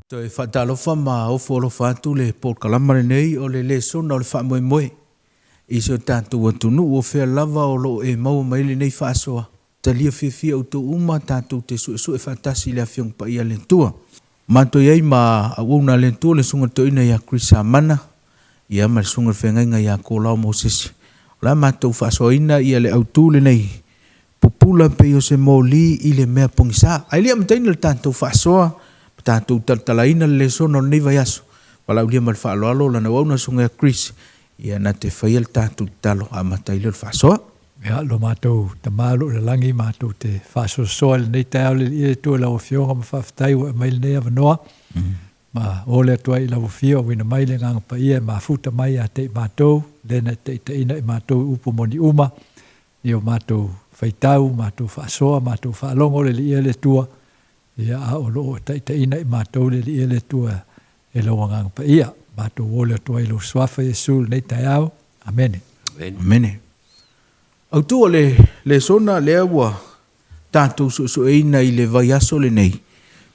Toi whatalofa ma o folo whātu le Paul Kalamare nei o le sona o le wha moe moe. I so tātou atunu o whea lava o lo e mau maile nei whaasoa. Talia whiawhia o tō uma tātou te sue whatasi le awhiong pa ia le tua. Mato iei ma a wuna le tua le sunga toina ia Chris Amana. Ia ma le sunga whengainga ia Kōlau Moses. La matou whaasoa ina ia le autu le nei. Pupula pe o se mōli i le mea pongisa. Ai lia mtaina le tātou whaasoa. Tātou talalaina le sono nei vai aso. Walau lia mal whaaloalo lana wauna sunga Chris. Ia na te whaia le tātou talo a matai le whaasoa. Mea lo mātou ta mālo le langi mātou te whaasoa soa le nei tai au le i tua lau whionga ma whaftai wa mai le nei avanoa. Ma ole atua i lau whio wina mai le nganga pa ia ma futa mai a te mātou. Lena te ina i mātou upo moni uma. Ni o mātou whaitau, mātou whaasoa, mātou whaalongo le ia le tua. Ia a o loo taitaina i mātou le li ele tua e lawa ngang pa ia. Mātou wole atua i lo swafa Jesu nei tai au. Amene. Amene. Au tua le sona le awa tātou so eina i le vai aso le nei.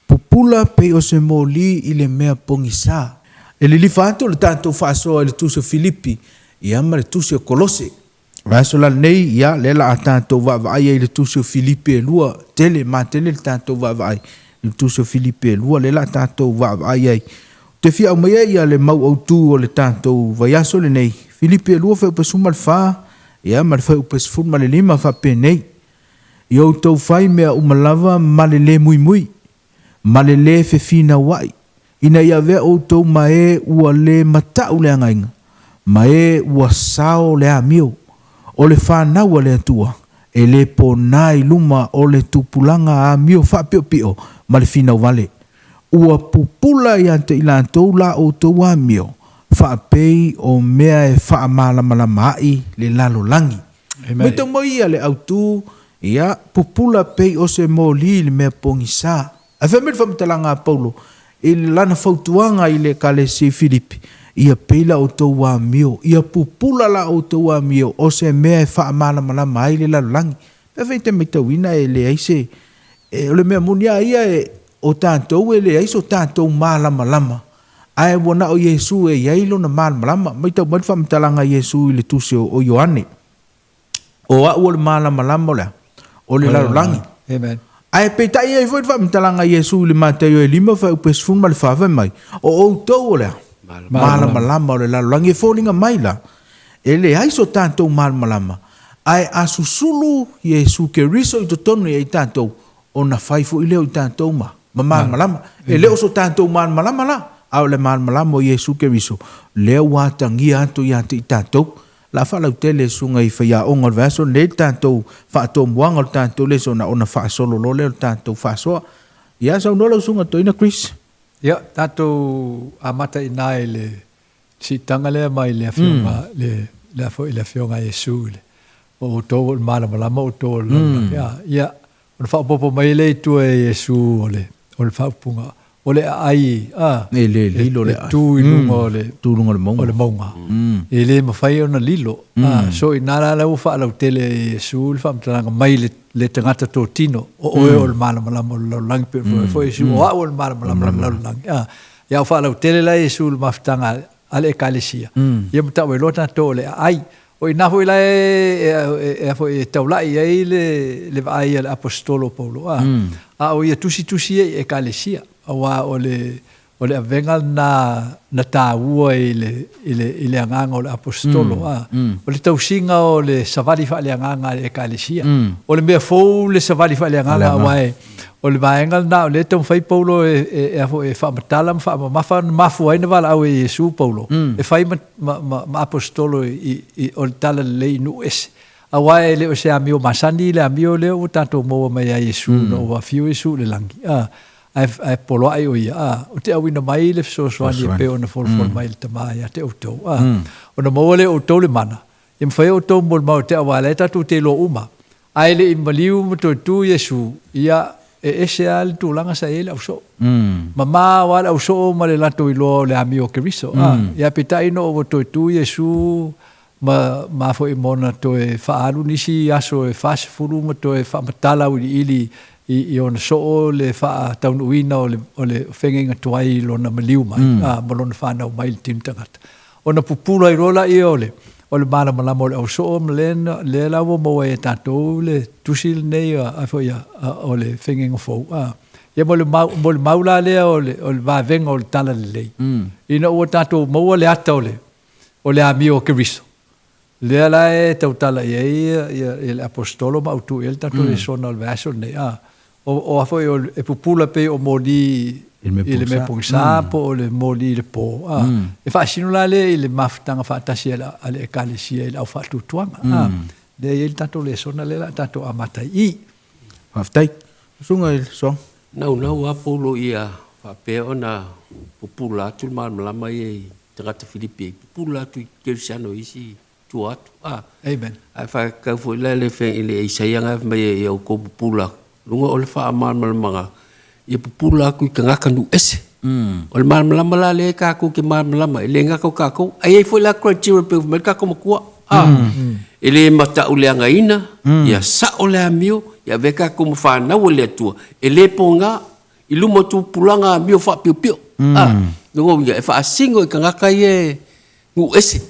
Pupula pe o se mōli i le mea pongisa. E li whātou le tātou whaasoa le tūsio Filipi i ama le tūsio Kolose. Rasola nei ia le la tātou wa'ai i le tūsio Filipi e lua tele ma tele le tātou wa'ai le tūsio Filipi e lua le la tātou wa'ai ai. Te fia au mai ia le mau au tū o le tātou vaiaso le nei. Filipi e lua whau pasuma le wha ia ma le whau pasuma le lima wha pe nei. I au tau whai mea umalava ma le le mui mui. Ma le le fefina wai. Ina ia vea au tau ma e ua le matau le angainga. Ma e ua sao le amio. O le whanau le atua, e le ponai luma o le tupulanga a mio whapio pio, ma le finau vale. Ua pupula i ante i lantou la o tau a mio, whapei o mea e whaamalamalama ai le lalo langi. Mito mo ia le autu, ia pupula pei o se mōli le mea pongisa. A whamir whamtalanga a Paulo, i le lana whautuanga i le kale si Filipi. Ia peila o tau wa mio, ia pupula la o tau wa mio, o se mea e wha malama mai le lalangi. Pewhai te mitawina e le aise, o le mea munia ia e o tātou e le aise o tātou malama lama. Ae wana o Yesu e yailo na malama lama, maitau madwha mtalanga Yesu i le tuse o Ioane. O a ua le malama lama o le lalangi. Amen. Ae peitai e fwoi mtalanga Yesu i le mateo e lima wha upesfun ma le whawai mai. O tau o lea. Malama lama o le lalangi e fōlinga maila. E le aiso tātou malama lama. Ai asusulu Yesu ke riso i totonu i tātou o na whaifu i leo i tātou ma. Ma malama lama. E leo so tātou malama lama la. Au le malama lama o Yesu ke riso. Leo wātangi atu i atu i tātou. La whalau tele sunga i whaia onga vaso. Ne tātou whaatou muanga o tātou le so na ona whaasolo lo leo tātou whaasoa. Ia sau nola sunga toina Chris. Ia, tātou amata i nāi le si tanga lea mai le awhionga, le awhionga Jesu le. O tō o malama lama o tō o lana. Ia, o le whapopo mai le tua e Jesu o le whapunga. O le ai, e le lilo le tū i lunga o le maunga. O le maunga. E le mawhai o na lilo. So i nāra lau whaalau tele Jesu, le whaamtaranga mai le tangata tō tino. O e o le malama lama o le laulangi pe fo Jesu. O a o le malama lama o le laulangi. Ia o whaalau tele la Jesu le mawhtanga ale e kālesia. Ia mtau e lota tō le ai. O i naho i la e taulai ai le vai le apostolo Paulo. A o ia tusi e kālesia. Awa o le avenga na tāua i le anganga o le apostolo. O le tausinga o le savali wha le anganga le ekalesia. O le mea fau le savali wha le anganga awai. O le vaenga na o le tau whai Paulo e whaamatala mafu aina wala au e Jesu Paulo. E whai ma apostolo o le tala le inu ese. Awai le o se amio masani le amio le o tato moa mai a Jesu no wa fiu Jesu le langi. Ai polo ai o ia o te awina mai le sosoani e pe ona fol mai le tamai a te autou ona mole o tole mana e mwhai o tau mol mau te awala e tatu te lo uma ai le imaliu mo tu Yesu ia e ese al tu langa sa ele au so mama wala au so ma le lato i lo le amio keriso ia pitai no o tu Yesu ma fo i mona to e faalu nisi aso e fas fulu mo to e fa matala ili i ona so o le wha taunuina o le whengenga tuai lona maliu mai, ma lona whanau mai le tinu tangata. Ona pupula i rola i o le mana malama o le au so o le lawa maua e tātou le tusil nei o le whengenga fau. Ia mo le maula lea o le vavenga o le tala le lei. Ina ua tātou maua le ata o le ami o Keriso. Lea la e tau tala ia le apostolo ma utu el tātou le sona o le vaso nei. O afo e pupula pe o moli i le me pongsa po o le moli le po. E whaasino la le i le mafutanga whaatasi ale e kalesia i le au whaatutuanga. Lea i le tātou le sona le la tātou amatai i. Haftai. Sunga i song. Nau apolo ia whapea o na pupula atu le malama i tangata Filipi. Pupula atu i Kerisiano isi tua atu. Amen. Ai whakau fo ila le wheng ili e isaianga mai e au ko pupula. Lunga o le wha malama ia pupula aku i kangaka nu ese. O le malama la le kako ke malama. Ile ngako kako. Ai e fo ila criteria pe me kako makua. Ele mata o le angaina. Ia sa o le amio. Ia veka ko mo whanau o le atua. E le ponga, i lumo tu pulanga mio wha pio pio. Nungo ia, e wha asingo i kangaka i ngu ese.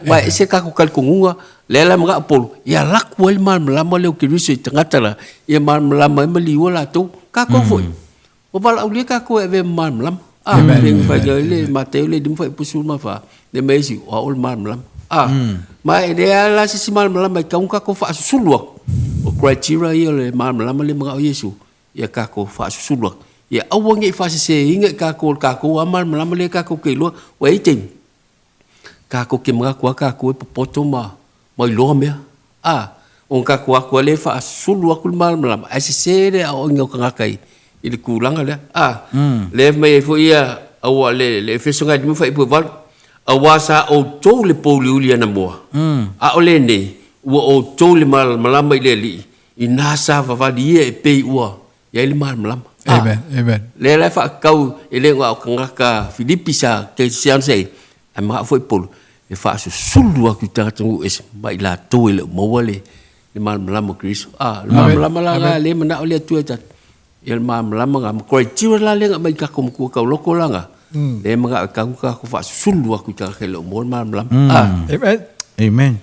Wa ese kako kalkongunga, le la mga apolo. Ia laku wali malama leo Keriso i tangatara. Ia malama i maliwa la tau. Kako foi. O wala au le kako e ve malama. Rengi whaia le mateo le dimu wha ipusul ma wha. Le meisi, o aol malama. Ma e rea la sisi malama i kaunga ko wha asusulu aku. O criteria ia le malama le mga o Yesu. Ia kako wha asusulu aku. Ia awangi i whasise inga i kako malama le kako keilua. Wa item. Kako ke mga kua kako e popoto ma i loa mea. O kako aku le wha asusulu aku le malama. Ai se re o inga o kangakai. I le kulanga le. Le mai e fo ia awa le fesonga di mwha ipu walu. Awasa o tau le poli uli ana moa. A ole nei. Ua o tau le malama i le li. I nasa vavali e pei ua. Ia i le malama. Amen. Le lai wha kau e le ngā o kangaka Filipi sa ke sian sei. Ai maa foi polo. E wha asu sulu aku tangatangu es. Mai la tau e le maua le malama Keriso. Le malama la ngā le mana o le atu e tatu. Ia le malama ngā makorai la le ngā mai kako mkua kau loko la ngā. Le mga kako wha asu sulu aku tangatangu le umor malama. Amen.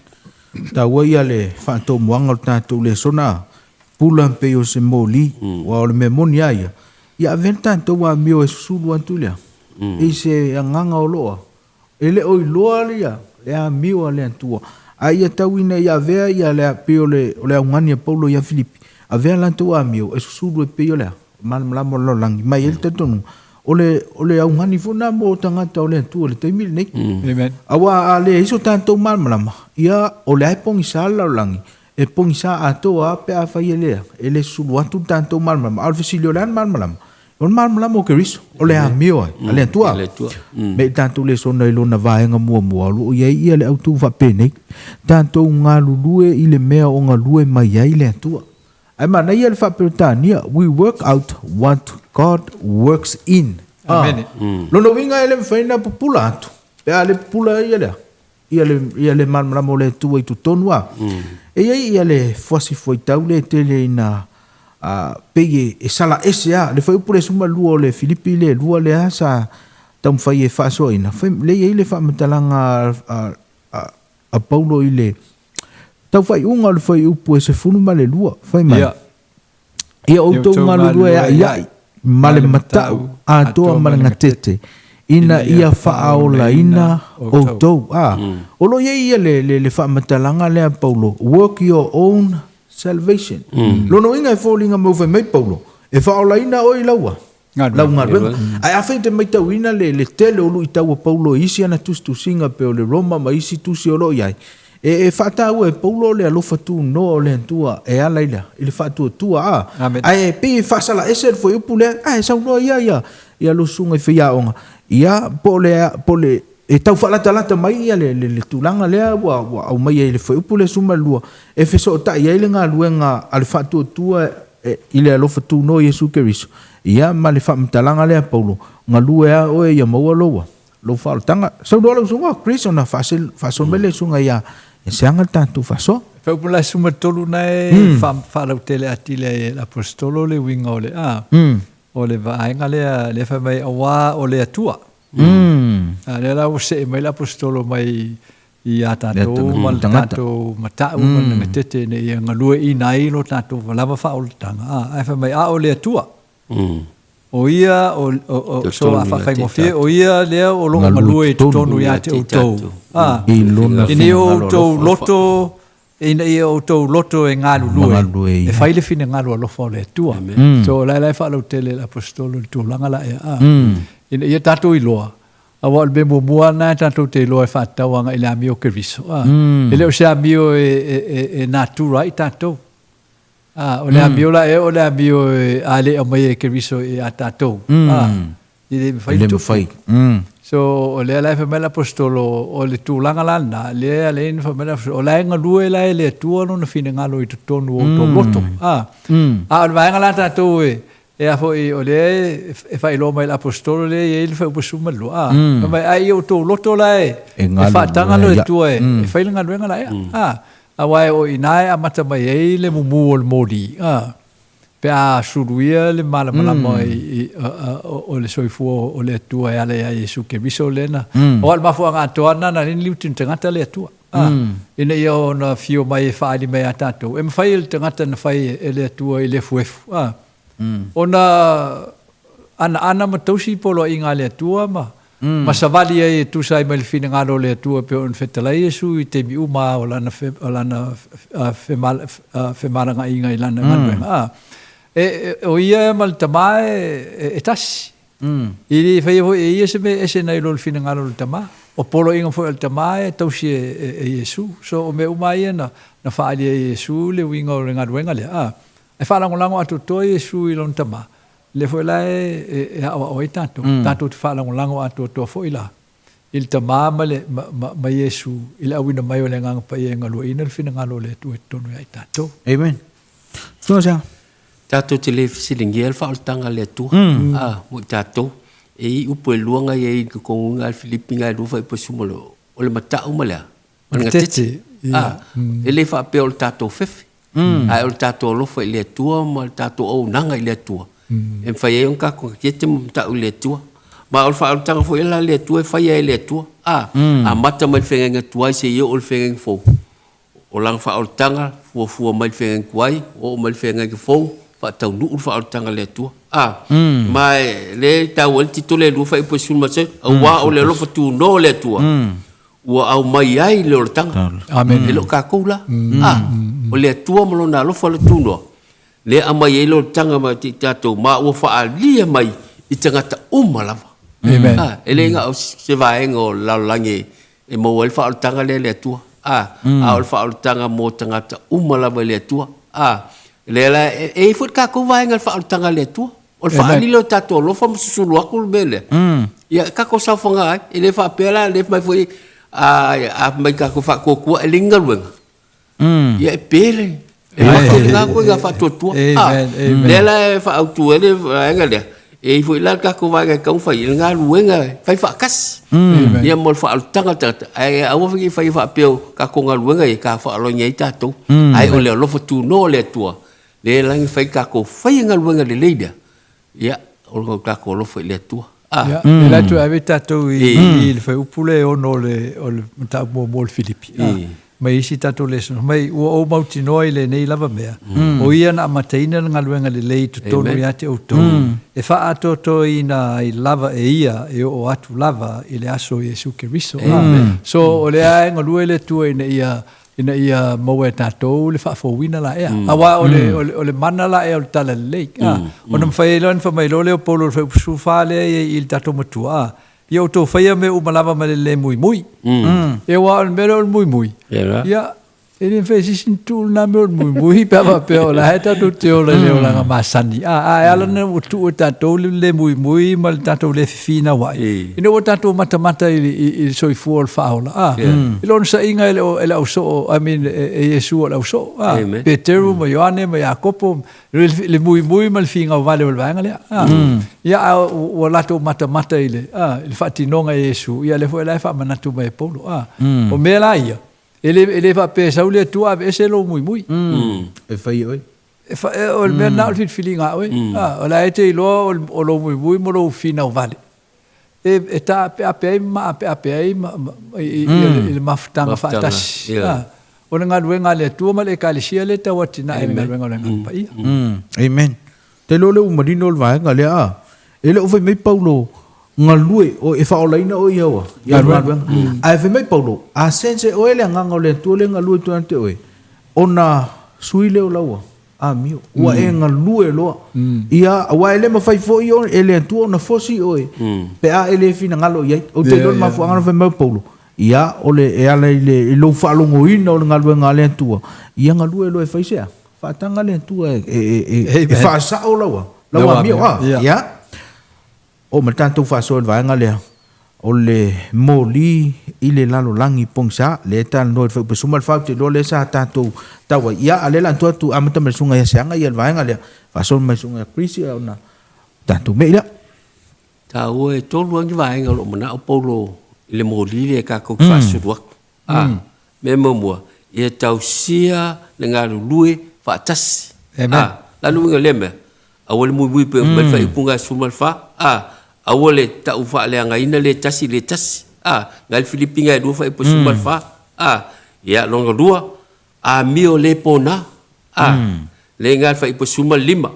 Ta wa ia le whantou moanga o tātou le sona pula pe o se moli wa o le me moni aia. Ia aven tātou wa mio e susulu antu lea. E se anganga o loa. E le oi loa lea. Le a mio a le antua. A ia tauina ia vea ia le pe o le aungani a Paulo ia Filipi. A vea lantou a mio e susulu e pe o lea. Malama lo langi. Mai el tatonu. O le aungani funa mo tangata o le antua le taimile nei. Amen. Awa le iso tātou malama. Ia o le pongi sa la langi. E pongi sa ato a pe a fai elea. E le sulu atu tātou malama. Alfa silio lan malama. O malama o Keriso. O le a mio ai. A le atua. Me tātou le sona i lona vaenga mua. O ia le autu whapene. Tātou ngā lulue i le mea o ngā lue mai ai le atua. Ai mana ia le whapetania. We work out what God works in. Amen. Lona winga ele whaina pupula atu. Pe a le pupula ia lea. Ia le malama o le tua i tu tonua. E ia le fwasi foi tau le tele ina peye e sala ese a. Le whai upure suma lua o le Filipi le lua le a sa tam whai e whaso ina. Le ia le whamatalanga a Paulo i le tau whai unga le whai upu e se funuma le lua. Whai mai. Ia o tau ngā lua e iai. Male matau a toa malanga tete. Ina ia whaaola ina o tau. Olo ia le whaamatalanga lea Paulo. Work your own salvation. Lono inga e fōlinga mauwhai mai Paulo. E whaola ina o i laua. Lau ngā ruenga. Ai awhai te mai tau ina le tele olu i taua Paulo isi ana tustusinga pe o le Roma ma isi tusi olo iai. E whaatau e Paulo le alofa tu no o le antua e alaila. I le whaatua tua Ai e pe whaasala ese le fwoi upu lea. Ai sau noa ia. Ia lo sunga i whia onga. Ia po le e tau whalatalata mai ia le tūlanga lea wa au mai e le whaiupu le suma lua e wheso ta ia ile ngā luenga ale whaatua tua i le alofa tū no Yesu Keriso ia ma le whaamatalanga lea Paulo ngā lua oe ia maua loa lo whaalatanga sau doa lau sunga Kris ona whason mele sunga ia e seanga tātou whaso Fa pula suma tolu nai fa la tele atile l'apostolo le winga ole o le vaenga le fa mai awa o le atua le la se mai l'apostolo mai i atato mal tato mata un tete ne ngalue i nai lo tato lava fa o tanga fa mai a o le atua o ia o so a fa mo fie o ia le o lo ngalue tonu ya te o to ini o to loto ina ia o tau loto e ngā lulue. E whaile fine ngā lua lofa o le tua. So lai whaalau tele l'apostolo tu langa la ea. Ina ia tātou i loa. Awa albe mua nā tātou te loa e whaatauanga i le amio ke riso. E leo se amio e nātura i tātou. O le amio la o le amio a le o mai e ke riso e a tātou. I le whai tuwhai. So o le ala fa apostolo o le tūlanga lana le ale in fa o la nga lue la le tua no fine ngalo i tonu o to loto o va nga la tato e a foi o le e fa lo mai apostolo le il fa busuma lo ma ai o to loto la e fa tanga lo tua e fa nga lu nga la a wai o inai a mata mai le mumu o modi pe a suruia le mala mai o le soifu o le tua e ale a Yesu ke biso lena o al mafu nga toana na ni liutin tangata le tua ina ia na fio mai fa ali mai atato e mfai le tangata na fai le tua i le fuefu ona ana matausi polo inga le tua ma savali e tu sai mai fina ngalo le tua pe on fetala Yesu i te mi uma o lana fe mala nga inga ilana ngalo o ia mal tamae e tasi. Ili fai fo e ia se me ese nei lo fina ngalo le tama. O polo inga fo el tamae tausi e Yesu. So o me umai na faali e Yesu le winga o ngalo wenga le e fa lango atu to Yesu i lon tama. Le fo la e awa o tanto. Tanto te fa lango atu to fo ila. Il tama ma Yesu ila wina mai o le nganga pa e ngalo ina fina ngalo le tu tonu ai tanto. Amen. So sa Tato te le fisilingi alfa o tanga le tu. Mo tato. E i upo e luanga e i kongunga al Filipinga e rufa i posumolo. O le mata umalea. Tete. E le fa pe o tato fefe. Ai o tato lofa i le tua, ma o tato o nanga i le tua. E fai e on kako kiete mo mata u le tua. Ma o fa o tanga fo ela le tua e fai e le tua. A mata mai whengenga tua se i o le whengenga fo. O lang fa o tanga, fua mai whengenga kuai, o mai whengenga fo. Fa tau nu fa o tanga le tua mai le tau el titolo le fa i posul ma se wa o le lo fa tu no le tua wa au mai ai le o tanga amen le lo ka kula o le tua mo na lo fa le tu no le a mai ai lo tanga ma ti tato ma o fa ali mai i tanga ta lava amen ele nga se va ngo la lange e mo el fa o tanga le tua o fa o tanga mo tanga ta lava le tua Lela e fut ka ko vai ngal fa tanga le tu o fa ni lo tato lo fa susulu aku bele ya ka ko sa fonga ele fa pela le mai foi a mai ka ko fa ko ko elingal wen ya pele e fa ko ga fa to tu lela fa tu ele ngal e foi la ka ko vai ka fa ngal wen fa fa kas ya mo fa tanga tata ai a wo fa peo ka ko ngal wen ka fa lo nyai tato ai o le lo fa tu no le tua le lang fai ka ko fai ngal wenga le leida ya o ka ko lo fai le tua ya la tu ave tato il fai upule o no le ta mo Filipi mai si tato le so mai o mauti no ile nei lava mea o ia na mataina ngal wenga le lei to tonu ya te o to e fa ato to ina i lava e ia e o atu lava ile aso Yesu Kristo so o le ai ngal le tu ina ia mo e tato le fa fo wina la ea awa o le mana la ea o tala le o na fai lon fa mai lo le polo fa su fa le il tato matua ia o to fai me o malava ma le mui e wa me lo mui ia ele fez sin tu na me mui pe o la heta tu te o le la masani ala na o tu tato le mui mal tato le fina wa ina o tato mata il soi fu fa ola ilon sa inga ele o so I mean Yesu o so Petero mo Ioane mo Jacopo le mui mal finga vale o vanga le ia o lato mata ile il fatinonga Yesu ia le foi la fa manatu mai polo o me la ia ele fa pe sa ule tua e se lo mui e fai oi o le mea nao feelinga oe o la e te iloa o lo mui mo lo fina o vale e ta ape ai i le mafutanga whaatasi o le ngaluenga le tua ma le kalisia le tau atina e le ngaluenga le ngapai amen te lo le umarino o le vaenga le a ele o fai mai paulo ngalue o e faolaina o iawa ia ngaluenga a e fai mai paulo a sense o ele nganga o le tua le ngalue tu ante oe ona suile o laua a mio ua e ngalue loa ia wa ele ma fai fo io ele tu ona fosi oe pe a ele fina ngalo ia o te don ma fu anga fai mai paulo ia ole e ala ile lo falongo ina o ngalue ngale tua ia ngalue lo e fai sea fa tanga le tua e fa sa o lawa mio ia o ma tanto fa so va ngale o le moli ile lalo langi pongsa le tal no fa pesuma fa te lo le sa tanto tawa ia ale lan tu amata me sunga ya sanga ia va ngale fa so me sunga krisi ona tanto me ia ta o e tolu angi va ngalo mana o polo ile moli le ka ko fa so do me mo e tau sia le ngalu lui fa tas la lu ngale me awal mui pe me fa ipunga sumal fa awole ta ufa le anga ina le tasi ngal filipinga do fa ipo sumal fa ya longa dua mio le pona le ngal fa ipo sumal 5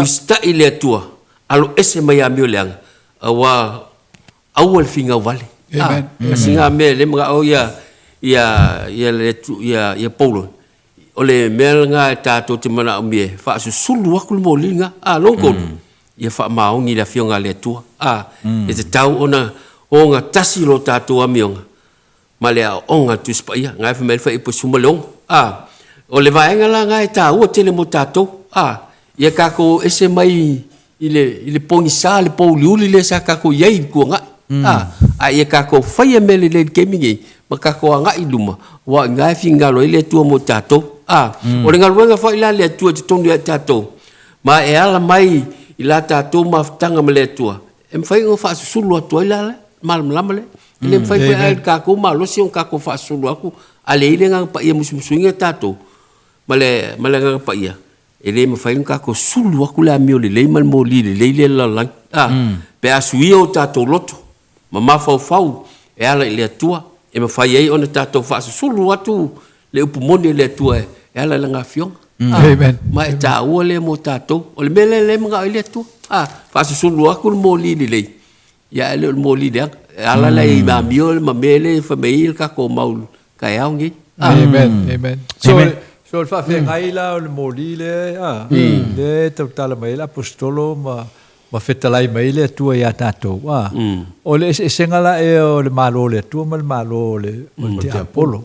usta ile tua alo ese mai mio le anga awal finga vale singa me le mga o ya paulo ole mel nga tato te mana mie fa sulu aku mo linga longo ia fa maungi la fionga le tua e te tau ona onga tasi lo tato amionga male onga tu spa ia ngai fa mel fa ipo sumalong o le vaenga la ngai tau o tele mo tato ia ka ko ese mai ile pongi sa le pauliuli le sa ka ko yai ko nga ia ka ko fa ia mel le kemingi maka ko nga iluma wa ngai finga lo ile tua mo tato o le ngaluenga fa ila le tua te tonu ya tato ma e ala mai ila tato maftanga mele tua em fai ngo fa sulu atu ila mal mlamale ile fai fai ka ko malo si on ka ko fa sulu aku ale ile nga pa ia musuinga tato male nga pa ia ele me fai ka ko sulu aku la mi ole le mal moli le la lang pe asui o tato loto mama fau e ala ile tua e me fai ai on tato fa sulu atu le upumoni le tua e ala nga fiong amen ma ta ole mo tato ole mele le mga ile tu fa sulu aku mo li le ya le mo li de ala la ma miol ma mele famil ka ko maul ka yaungi amen so fa fe ngaila ole mo li le le total mai la apostolo ma fetalai mai le tu ya tato ole sengala e ole malo le tu malo le te apolo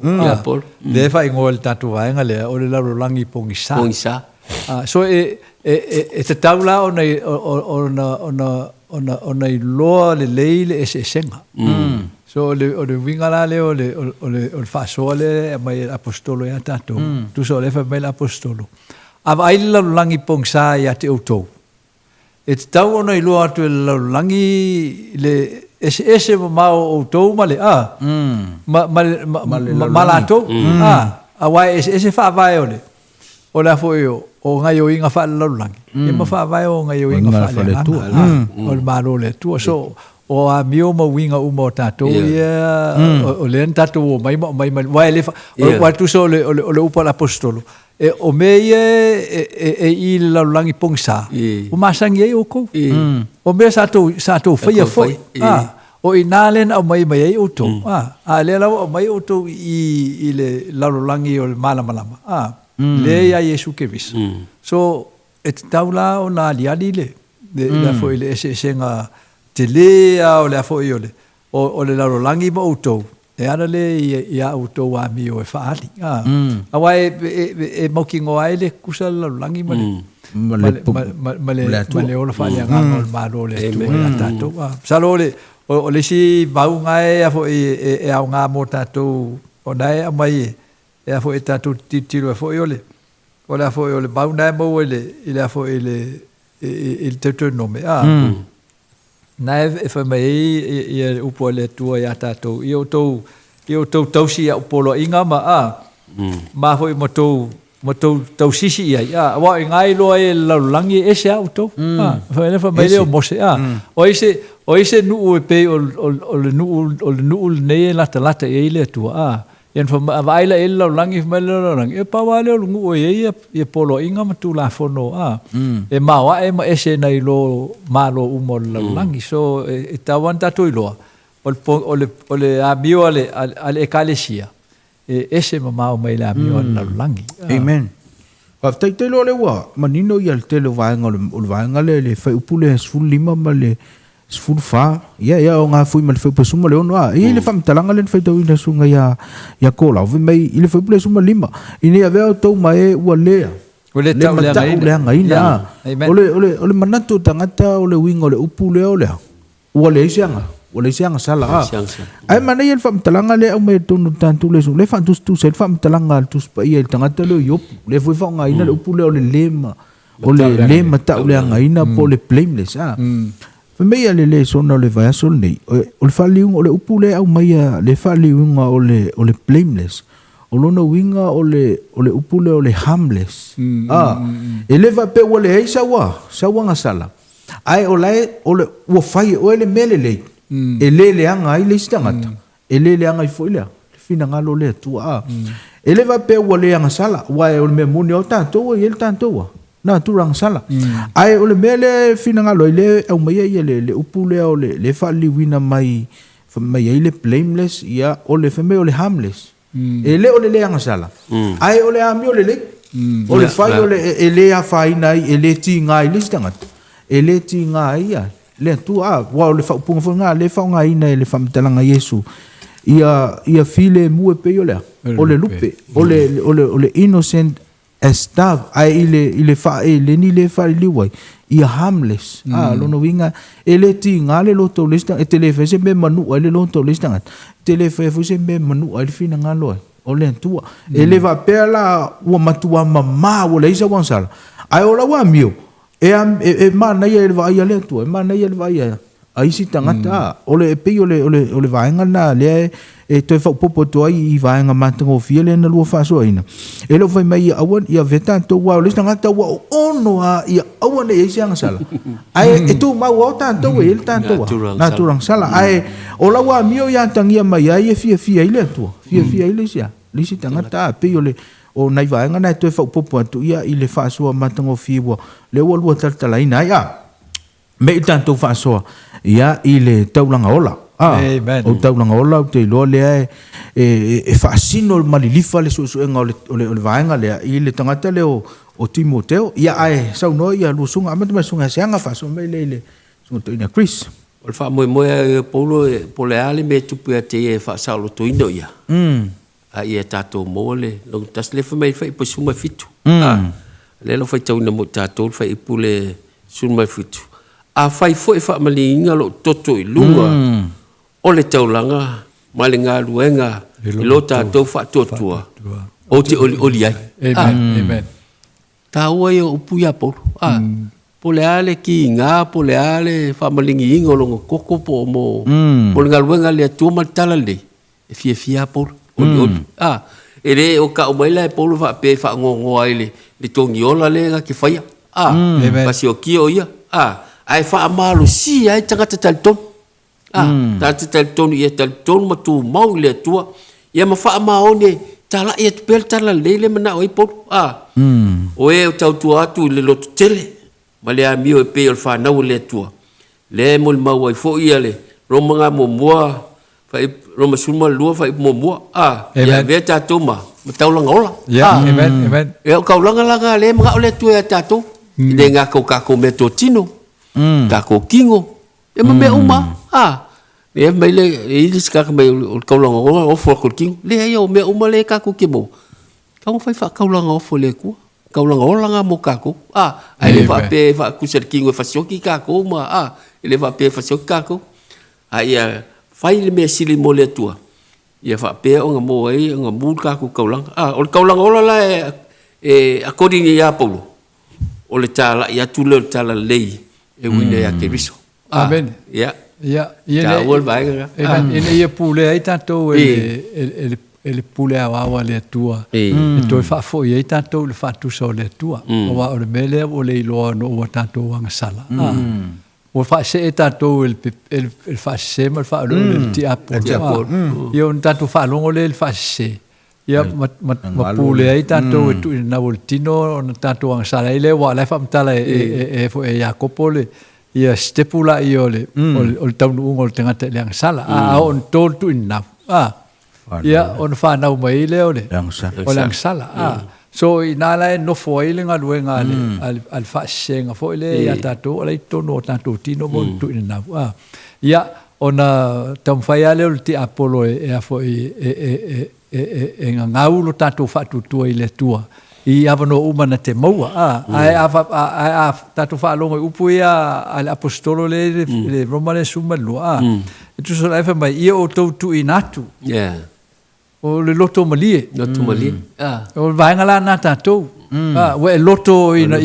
le fa ingol tato va ngale ole la langi pongisa so e te taula ona lo le leile senga so ole wingala le ole fa so le mai apostolo ya tato tu so le fa mai apostolo ava ai la langi pongisa ya te auto e tau ona i loa atu e langi le ese mau o tau male ma lato a wai ese fa vai ole o la foi o ngai o inga fa langi e ma fa vai o ngai o inga fa le tu o le malo le tu so o a mio ma winga u mo tato ia o le tato mai wai le wa tu so le upa l'apostolo e o mei e la langi pongsa o masangi e o ko o me sa to fai foi o inalen o mai o to le la o mai o to i le la langi o malama le ya Yesu ke vis so et taula o na ali le la foi le senga te le o le foi o le la langi mo o to e ana le ia auto wa mi o faali awa e mokingo ai le kusal langi male o faali nga o malo le tu ya tato salo le o le si bau ngai a fo e au nga mo tato o dai mai e a fo e tato tiro fo ole o la fo ole bau nai mo ele ile a fo ele il tato nome na e fa mai e upo le tu ya tato io to o tau si au polo inga ma foi mo tau sisi ia wa ngai lo e langi e se auto fa ele fa mai o mo se o ise nu e pe o le nu nei la lata e ile tu yan fa vai la ele langi fa le langi e pa wa le ngu e polo inga ma tu la fono e ma wa e ma ese nei lo ma lo umo langi so e tawanta tu lo ole abio ale ekalesia ese mamau mai la mio na langi amen pa tai te lo le wa manino ia te lo vai ngol le fa upule sul lima ma le sul fa ia o nga fui mal fa pesuma le ono i le fam talanga le fa tau ina sunga ya kola ve mai i le fa upule suma lima ini ave to mai ua le tau le ngaina ole manatu tangata ole wingo le upule ole ua le sianga ole sianga sala ai mana ia fam talanga le au mai tonu tantu le le fa tu sel fam talanga tu pa ia tangata le yop le foi fa ngaina le upule ole lema lema ta ole ngaina po le blameless fa me ia le sona le vai sol nei ole fa liung ole upule au mai le fa liung ole blameless olona winga ole upule ole harmless ele va pe ole ei sawa nga sala ai ole wo fai ole melele ele anga ai le stangata ele anga i foile fina ngalo le tu ele va pe ole anga sala wa ole me muni o tanto ele tanto na tu rang sala ai ole mele fina ngalo ile au mai ia le upule ole le fa liwina mai ile blameless ia ole fa me ole harmless ele ole le anga sala ai ole ami ole le ole fai ole ele a fai nai ele ti ngai le stangata ele ti ngai ia le tu wa le fa punga fonga le fa nga ina le fa mtalanga Yesu ia file mu pe ole lupe ole innocent as dove ai ile fa ele ni le fa liwai ia harmless lo no winga ele ti ngale lo to lista e telefese me manu ele lo to lista telefese me manu ai fina ngalo ole tu ele va pela wa matua mama wo le isa wansala ai ola wa mio e mana ia le vai ale tu mana ia le vai ai si tangata ole pe ole vai ngana le e to fa popo to ai vai nga matango fiele na lu fa so ina e lo vai mai awan ia veta to wa le tangata wa ono ia awan e sia sala ai e tu ma wa tanto e il tanto wa naturang sala ai ola wa mio ya tangia mai ai fia ile tu fia ile sia lisi tangata pe ole o nai vai nga na to fa popo tu ia ile fa so matango fiwa le wo tala ina ia me tanto fa so ia ile taulanga ola o taulanga ola te lo le e fa sino malilifa le so nga ole vai nga le ile tangata le o Timoteo ia ai sau no ia lu sunga ama sunga sianga fa so me le so to ina Chris o fa mo Paulo poleale me tupu te fa sa lo to ino ia a ia tato mole lo tas le fai fai po suma fitu le lo fai tau na mo tato fai pule suma fitu a fai foi fa malinga lo toto i lunga o le taulanga malinga luenga lo tato fa totua o te oli ai amen ta o yo puya po pole ale ki nga pole ale fa malingi ngo lo koko po mo malinga luenga le tu matala le e fia po ele o ka o mai la polo fa pe fa ngo ai le tongi ola le ga ke faia pasi o ki o ia ai fa malo si ai tanga tal ton tal ton ia tal ton matu mau le tua ia ma fa ma one tala ia pel tala le mana oi po o e tau tua tu le lo tele male a mio pe o fa na le tua le mol mau ai fo ia le romanga mo moa fa Roma suma lua fa mo ya veta toma tau langa ola amen e ka langa le mga ole tu ya tato de nga ko meto tino ka ko kingo e me uma e me le e ska ka me ka langa ola o fo ko kingo le yo me uma le ka ko kibo ka mo fa ka langa o fo le ku ka langa ola nga mo ka ko ai le va pe va ku ser kingo fa sioki ka ko ma ele va pe fa sioki ka ko ai fai le me sili mo le tua ia fa pe o nga mo ai nga mu ka ku kaulang o kaulang ola la according ia Paulo o le tala ia tu le tala lei e wina ya keriso amen ia ia Ta ol vai nga. ia pule ai tanto ele pule awa le tua e toi fa fo ia tanto le fa tu so le tua o wa o le mele o le lo no o tanto wanga sala o fa se tanto el fa se ma fa lo ti apo io un tanto fa longo le fa se ia ma pule ai tanto tu na voltino na tanto wanga sala ile wa la fa mtala e fo e Jacopo le ia stepula io le o taunu o tangata le sala on tol tu ina ia on fa na mai le o le o lang sala so inala no foi le ngaluenga le al fa senga foi le ya tato le tono tanto tino mo tu ina ia ona tam fai ale o ti apolo e a foi e ngaulo tato fa tu tu ile tua I avano umana te maua ai tatu fa longo upu ia al apostolo le romane suma lua tu so lai fa mai ia o tu inatu o le loto malie o vai ngala na tatu we loto ina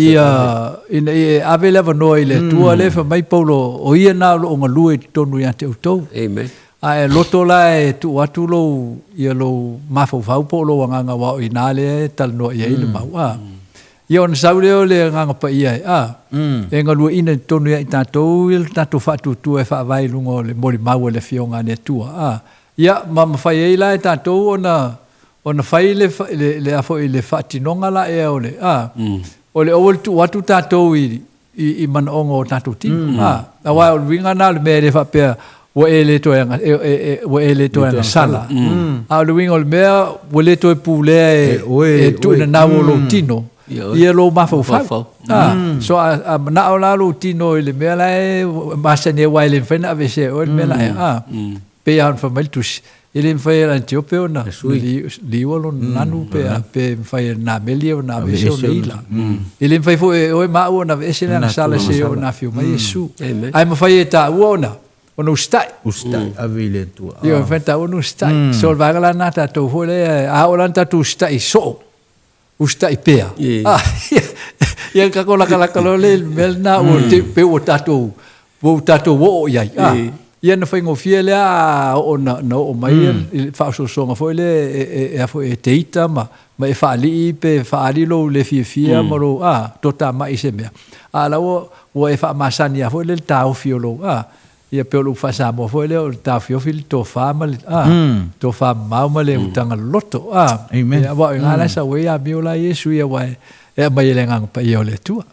ave le vano ile tua le fa mai paulo o ia na o ngalue tonu ia te utou amen ai loto la tu atu lo ia lo mafo fau po lo nga wa inale tal no ia ile maua ia on saule le nga pa ia e nga lu ina tonu ia tato il tato fa tu e fa vai lungo le moli mau le fionga ne tua ia ma fai ia la tato ona fai le afo ile fatinonga la e ole ole o tu atu tato i man ongo tato ti wa winga na le mere fa pe wo ele to nga sala a lu wingo le mea wo le to pule e tu na wo tino ia lo ma fa so a na ola lo tino le mea la ma se ne wa le fena ave se o le mea la pe an fa maltus ele fa era antiope ona li wo lo nanu pe fa na melio na ve se ila ele fa fo o ma ona ve se na sala se o na fiu ma yesu ai ma fa eta ona ono ustai avile tua io fenta ono ustai so va la nata to hole a olanta tu ustai so ustai pea ia ka kola kala kalole melna o te pe o tato wo ia ia na faingo fiele ona no mai fa so nga foi le e foi teita ma e fa ali pe fa ali lo le fia mo lo tota mai se me ala o e fa masani a foi le tau fiolo ia pe lu fasa mo foi le ta fio fil to fa mal to fa ma le utanga loto ia wa ngala sa we a biola yesu ia wa e mai le ngang pa ia le tua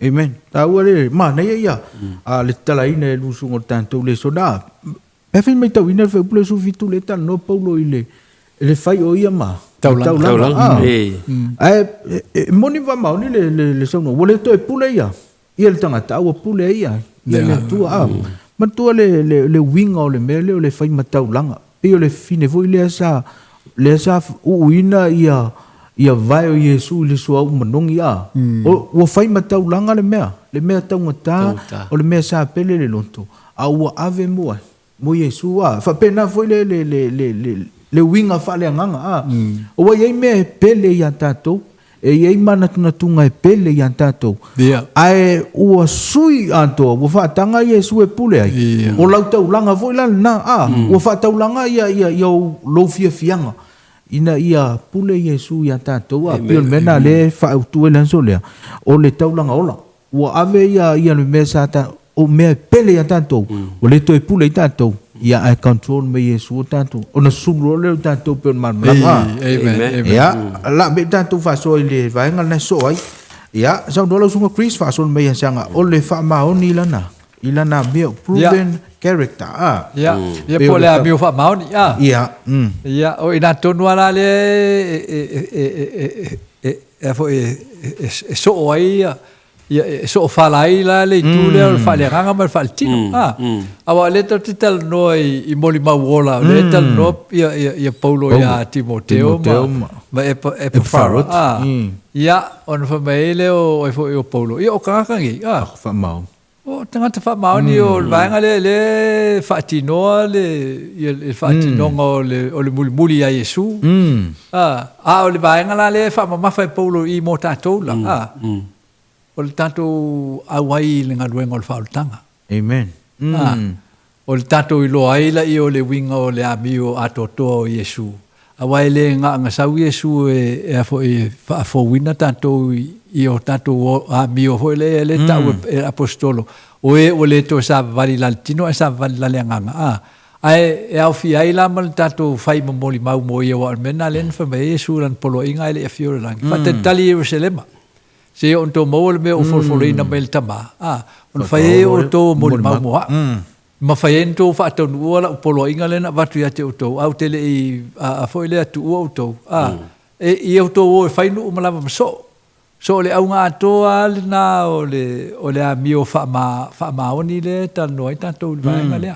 amen ta ore ma na ia a le tala ina lu sungo tanto le soda e fin mai tau ina fe plus su fitu le tan no paulo ile le fai o ia ma taulang moni va ma ni le sono vole to e pule ia le tanga ta o pule ia le tua ma tua le winga o le mele o le fai mataulanga e o le fine voi le sa u ina ia vai o Yesu le sua manongi o fai mataulanga le mea taungata o le mea sa pele le lonto a ua ave mo Yesu fa pena foi le winga fa le nganga o wa ye me pele ya tato e ye mana tunga e pele ya tato ai ua sui anto o fa tanga Yesu e pule ai o lau taulanga foi la na o fa taulanga ia lo fianga ina ia pule Yesu ya tato pion mena le fa tu le solea o le taulanga ola o ave ia le mesa ta o me pele ya tato o le to pule tato ia ai control me Yesu tato ona sumro le tato pion man amen ia la be tato fa so le vai ngal na so ai ia sa do lo sunga Chris fa so me sanga o le fa ma oni ilana be proven character ia pole a mio fa mauni ia o ina tonu ala le fo so ai ia so falai la le tu le fa le ranga mal fa tino awa le to tital no I moli mauola le tal no ia Paulo ia Timoteo ma e farot ia on fa mele o fo Paulo ia o kanga ngi fa mau o tangata fa mauni o vaenga le fatino le fatino o le muli a Yesu o le vaenga la le fa mama fa Paulo I mo tatou la o le tatou awai le ngaluenga o le faultanga amen O le tātou I loa aila I o le winga o le ami o atotoa o Iesu. Awai le nga sau Iesu e a fo I wina tātou I o tātou ami o hoi le tau e apostolo. O le to sa vali lal tino e sa vali lal nganga. Ai e au fi ai la mal tātou fai mamoli mau mo I o almena len fa me Iesu lan polo inga ele e fiore lang. Fa te tali Jerusalema. Se on to mo le me o folfolina me le tama. On fai o to mo mau moa. Ma fai ento fa to no la polo inga le na vatu ya te to au tele a foi le tu o to e o to o fai no malava so le au nga to al na o le a mio fa ma oni le ta no ta to va nga le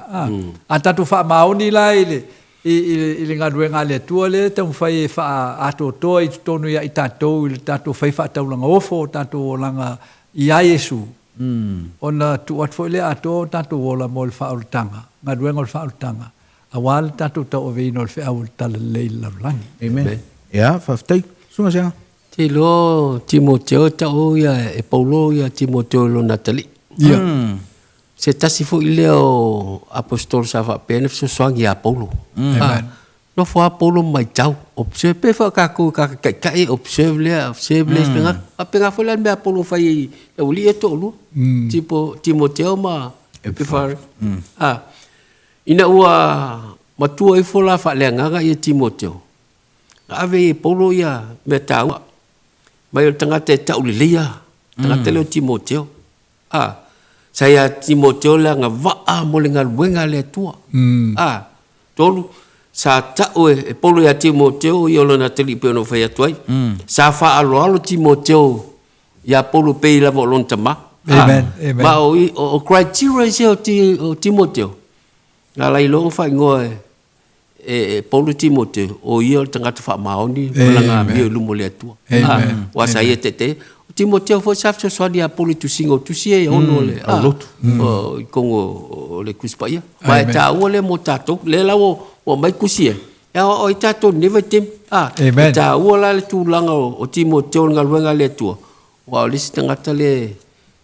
a ta to fa ma oni la ile ile nga duenga le tu le te fai fa a to I to no ya ta to ile ta to fai fa ta langa ofo ta to langa ia Yesu ona tu at foi le ato tatu ola mol faultanga ngaduenga ol faultanga awal tatu ta o veino ol fa ol tal leila langi amen ya faftai sunga sia Te lo Timoteo ta o ya e Paulo ya Timoteo lo Natali se tasi fo ile o apostol sa fa pene so swang ya Paulo amen no fo Paulo mai tau observe fa ka ko ka observe le penga fo lan me Paulo fa I uli eto lu tipo Timoteo ma epifar ina ua matua I fo la fa le nganga I Timoteo ave Paulo ya me tau mai o tangata e tau lilia tangata leo Timoteo saya Timoteo la nga waa mo le ngaluenga le tua tolu sa tau e Paulo ya Timoteo I olo na teli pe ono fai atuai sa fa alo Timoteo ya Paulo pe la volon tama amen ma o criteria se o Timoteo nga lai lo fa ngoe e Paulo Timoteo o ia tangata fa maoni langa mi lu mo le tua wa sa ia tete Timoteo fo sa so dia Paulo tu singo tu sie ono le o kongo le kuspaya ma ta o le motato le la o mai kusie ya o tato never tim ta o la le tu langa o Timoteo nga luenga le tua wa le tangata le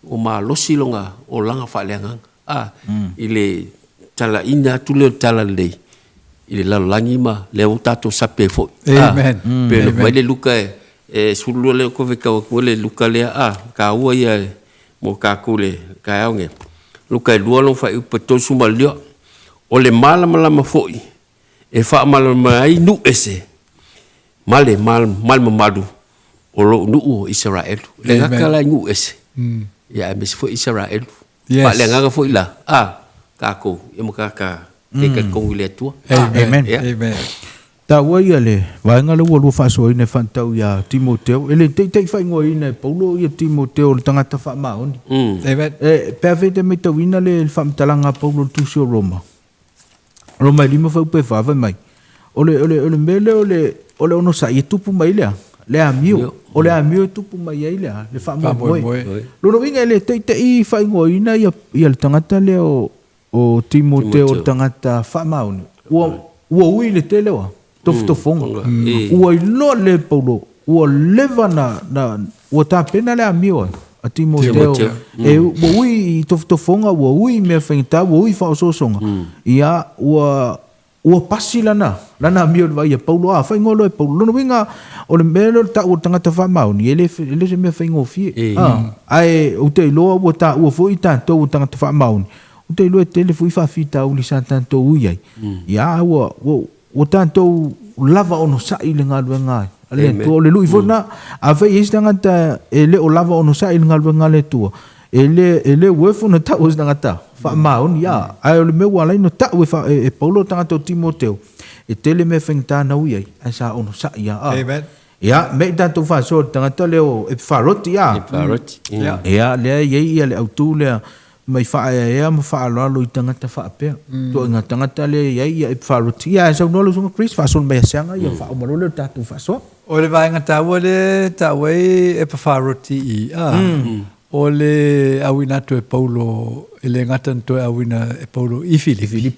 o ma losi longa o langa fa le nganga ile tala ina tu le tala le ile la langi ma le o tato sape fo amen pe no le luka e sulu le ko ve ka le luka le ka o ia mo ka kule ka aunge luka lu lo fa u peto suma le o le mala mala foi e fa mal mai nu ese mal mamadu o lo nu Israel le ka la nu ese ya mes fo Israel fa le nga fo ila ka ko e mo ka e ka kong le tua amen amen ta wa ia le wa nga le wo fa so ine fantau ya Timoteo ele te fai ngo ine Paulo ia Timoteo le tangata fa maoni amen perfect me to wina le fa mtalanga Paulo tu so Roma lima fa pe fa mai ole mele ole ono sa i tupu mai le amio o le amio tupu mai ai le fa mo lo no vinga le te I fai ngo ina ia le tangata le o Timoteo tangata fa maoni wo ui le tele wa tofonga ua ilo le Paulo ua leva na ua ta pena le amio a Timoteo e ua ui tofonga ua ui mea whaingita ua ui whaososonga ia ua pasi lana amio le vai a Paulo whaingolo e Paulo lono winga o le melo ta ua tangata whamauni ele se mea whaingo fie ai ute iloa ua fui tanto ua tangata whamauni ute iloa tele fui whawhita uli sa tanto ui ai ia o tanto lava ono sai le ngaluenga ale to le lui fona ave istanga ta ele o lava ono sai le ngaluenga le tua ele wefo na ta os ngata fa maun ya ai le me wala no ta we fa e Paulo tanga to Timoteo e tele me fengta na ui ai sa ono sai ya amen ya me tanto fa so tanga to le o e faroti ya le ye le autu le mai fa ya ma fa lo tanga ta fa pe to nga tanga ta le ya e faroti ya so no lo so Chris fa so me sanga ya fa mo lo ta tu fa so o le vai nga ta we e faroti o le awina to e Paulo ele ngata to awina e Paulo I Filipi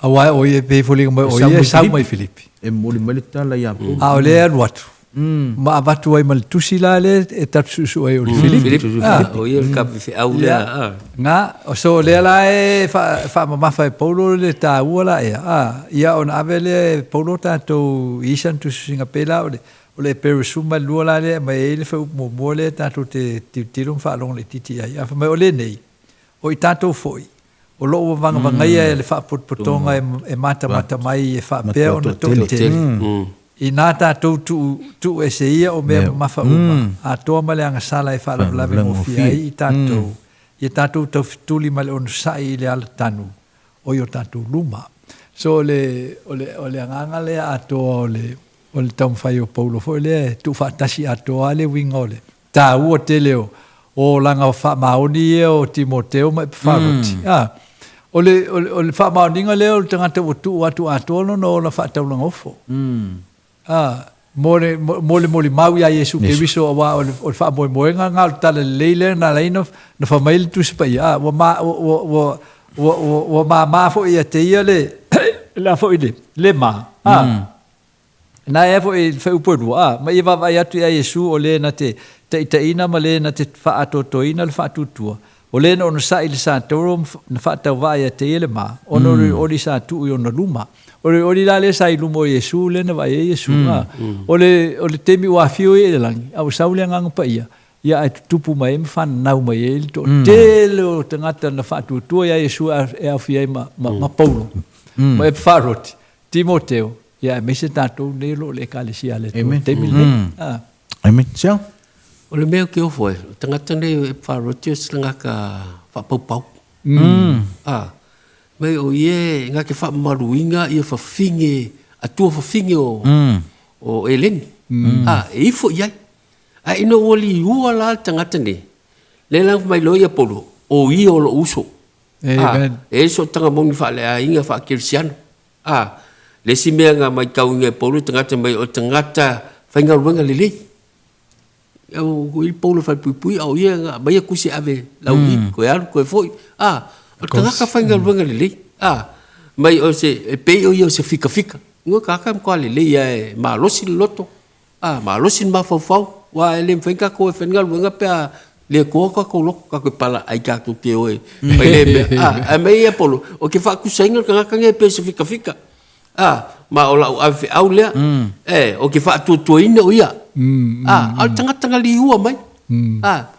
awa o ye pe foli mo o ye sa mo I Filipi e mo le malita la ya o le anu atu ma avatu ai mal tusila le e tatu su ai o Filipi o ia ka fi au le nga o so le la e fa ma fa Paulo le ta uala e ia on avele Paulo tanto isan tu singa pela o le perisuma luala le ma ele fa mo le tanto te tirum fa long le titi ia fa ma o le nei o i tanto foi o lo vanga ia le fa potonga e mata mai e fa pe ona tote I nata tu e se ia o mea mafa uma a toa male anga sala e fa la lave mo fia I tatou tau fituli male onu sai le ala tanu o yo tatou luma so ole anganga le a toa o le tau mwhai o Paulo fo le tu fatasi a toa le winga ole ta ua te leo o langa o wha maoni e o Timoteo mai wharoti ole wha maoninga leo o tangata o tu atu a toa no o la wha tau langa ofo mole mau ya Yesu ke viso wa o fa mo nga tala leile na leino na família tu spa ya wa ma fo ia te ia le la fo le ma na e fo e fe upo ma ia va ya tu ya Yesu o le na te ina ma le na te fa atoto ina le fa tutua o le no sa il sa toro na fa ta va ya te ile ma ono o di sa tu yo na luma o le la le sai lumo Yesu le na va Yesu o le temi wa fio e langi au saule nga pa ia tupu mai fan nau mai ele to tele tangata na fa tu ya Yesu e a fia ma Paulo ma e farot Timoteo ia me se tanto ne lo le kalesia le temi le amen sia o le mea ke o foi tangata ne e farot slanga ka fa pau mai o ie nga ke fa maruinga ia fa finge a tua fa finge o Eleni e ifo ia a ino oli ua la tangata ne le lang mai loia Paulo o ia o lo uso e so tanga moni fa le a inga fa kirsiano le si mea nga mai kaunga Paulo tangata mai o tangata whainga ruanga lele o il Paulo fa pui au ia nga mai kusi ave laui ko ia ko foi o tangaka whainga ruanga lele mai o se pe o ia se fika ngo kaka ko lele ia ma losi loto ma losi ma fau wa ele whainga ko whainga ruanga pe le ko lo ka pala ai ka tu ke oi mai le mai ia Paulo o ke fa kusainga kaka nge pe se fika ma o la au le o ke fa tu ina o ia al tanga li ua mai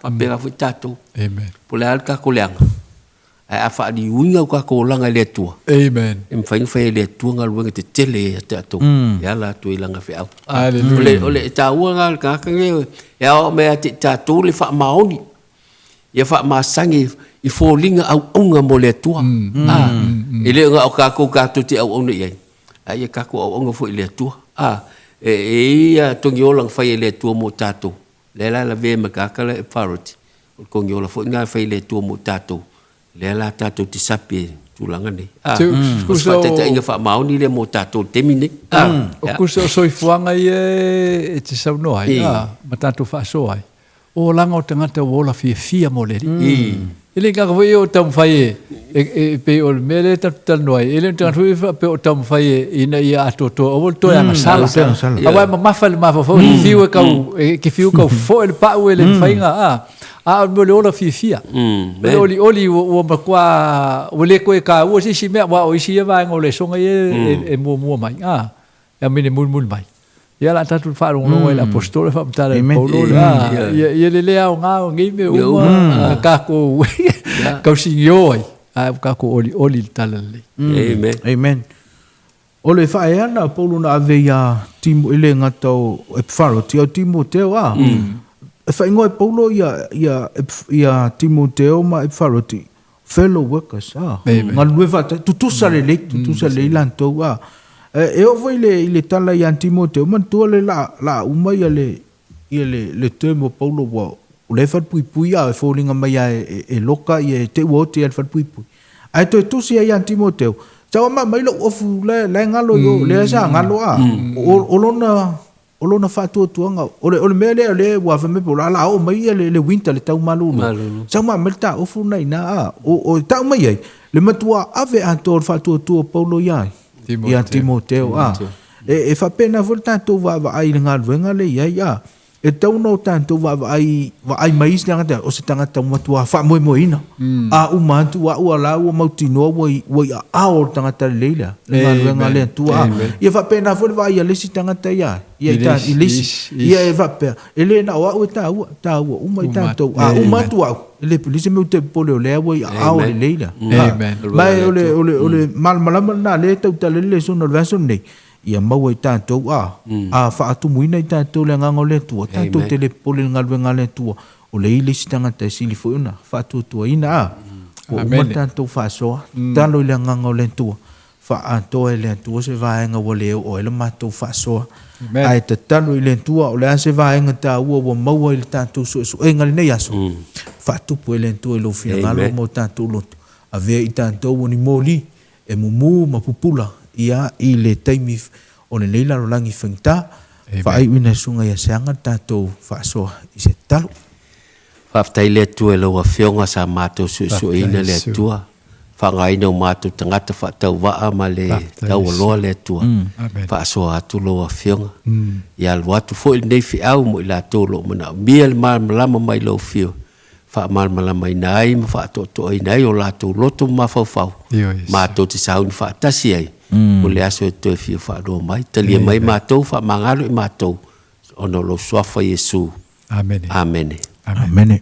pa pera fu tato amen pole al ka ko leanga a fa di uinga ka ko langa le tua amen em fa le tua ngal wenga te tele te ato ya la tu ilanga fe au ole ta ua ngal ka nge ya o me te tato le fa maoni ya fa ma sangi I folinga au unga mo le tua ile nga o ka tu te au ona ye ai ka ko au unga fo le tua ia tongi olang fai le tua mo tato le la ve ma ka le faroti ko ngiola fo nga fai le tua mo tato le la tato ti sapi tulanga ni ku so te inga fa mauni le mo tato temine ku so so fuanga e te sa no ai ma tato fa so ai o langa o tangata wola fia mo le ele ka ko yo tam fai e pe o mele tal no ai ele tan pe o tam fai ina ia to o to ya sala awa ma fa fo fiu ka ke fiu ka fo el pa o ele fai nga mo le ola fia oli o ma kwa o le ko ka o si me wa o si va ngo le songa e mo mai ya mine mun mai ia la tatu fa long la apostole fa tala Paulo ia le au nga ngi me ka ko ka sinyo ai ka ko oli tala le amen ole fa ana Paulo na ave ya timo ele ngato e faro ti Timoteo fa ngoi Paulo ia Timoteo ma e faro ti fellow workers ngalwe fa tu sale lanto e o voi le tala ya Timoteo man to la uma ia le temo Paulo wa le fa pui a falling mai e loka e te wo te fa pui ai to si ya Timoteo chawa ma mai lo ofu le ngalo yo le sa ngalo olona fa tu nga ole mele le wa fa me pola la o mai le winter le tau malu chawa ma ta ofu nai na o ta mai le matua ave antor fa tu Paulo ya ia Timoteo e fa pena vol tanto va ai ngal venga le ia e tau no tanto va ai mais tangata o se tangata matua fa mo ina a umantu wa la wa mautino wa a o tangata leila ngal venga le tua ia fa pena vol va ia le si tangata ia ta ilisi ia e va pe ele na wa ta o mai tanto a umantu ele polisi me te pole le wa a o leila mai ole mal na le tau tale le so no verso nei ia mau i tātou a wha atu muina i tātou le ngango le tua, tātou te le pole ngalwe ngale tua, o le ili si tangata e sili fo una, wha atu tua ina a, o uma tātou wha soa, talo i le ngango le tua, wha atoa i le tua se vaenga wa leo o ele mātou wha soa, ai te talo i le tua, o le a se vaenga tā ua wa maua i le tātou so e ngali nei aso, wha tupu i le tua i lo fina ngalo mo tātou lotu, a vea i tātou ni mōli, e mumu mapupula, ia i le taimi o le leila lo langi whengta wha ai wina sunga ia seanga tātou wha soa i se talo. Whaftai le tua lo wa whionga sa mātou su ina le tua. Whangai no mātou tangata wha tau waa ma le tau aloa le tua. Wha soa atu lo wa whionga. Ia lo atu fo il nei fi au mo i la tolo mana. Mia le malama mai lo whio. Wha malama i nai ma wha to i nai o la tau loto ma fau. Mātou te sauni wha tasi ai. O le aso e toe fia whaaro mai. Talia mai mātou, wha mangalo i mātou. Ono lo soafa Yesu. Amen. Amen. Amen.